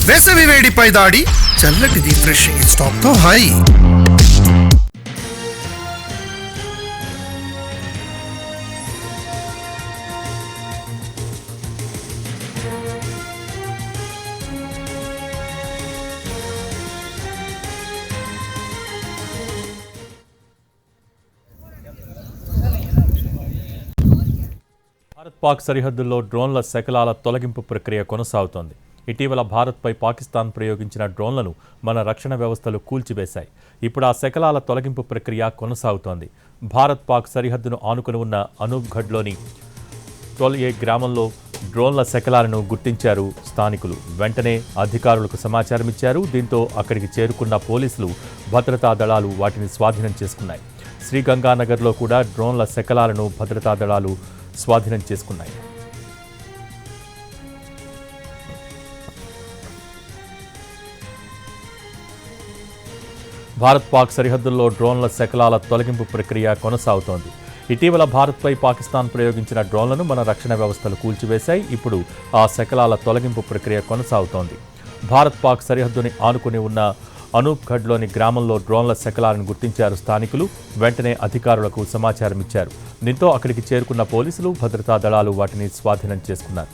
వేసవి వేడిపై దాడి, చల్లటి రిఫ్రెషింగ్ స్టాక్ తో హై. భారత్ పాక్ సరిహద్దుల్లో డ్రోన్ల శకలాల తొలగింపు ప్రక్రియ కొనసాగుతోంది. ఇటీవల భారత్పై పాకిస్తాన్ ప్రయోగించిన డ్రోన్లను మన రక్షణ వ్యవస్థలు కూల్చివేశాయి. ఇప్పుడు ఆ శకలాల తొలగింపు ప్రక్రియ కొనసాగుతోంది. భారత్ పాక్ సరిహద్దును ఆనుకుని ఉన్న అనూప్గఢ్లోని టోల్ఏ గ్రామంలో డ్రోన్ల శకలాలను గుర్తించారు స్థానికులు. వెంటనే అధికారులకు సమాచారం ఇచ్చారు. దీంతో అక్కడికి చేరుకున్న పోలీసులు, భద్రతా దళాలు వాటిని స్వాధీనం చేసుకున్నాయి. శ్రీగంగానగర్లో కూడా డ్రోన్ల శకలాలను భద్రతా దళాలు స్వాధీనం చేసుకున్నాయి. భారత్ పాక్ సరిహద్దుల్లో డ్రోన్ల శకలాల తొలగింపు ప్రక్రియ కొనసాగుతోంది. ఇటీవల భారత్పై పాకిస్తాన్ ప్రయోగించిన డ్రోన్లను మన రక్షణ వ్యవస్థలు కూల్చివేశాయి. ఇప్పుడు ఆ శకలాల తొలగింపు ప్రక్రియ కొనసాగుతోంది. భారత్ పాక్ సరిహద్దుని ఆనుకుని ఉన్న అనూప్గఢ్లోని గ్రామంలో డ్రోన్ల శకలాలను గుర్తించారు స్థానికులు. వెంటనే అధికారులకు సమాచారం ఇచ్చారు. దీంతో అక్కడికి చేరుకున్న పోలీసులు, భద్రతా దళాలు వాటిని స్వాధీనం చేసుకున్నారు.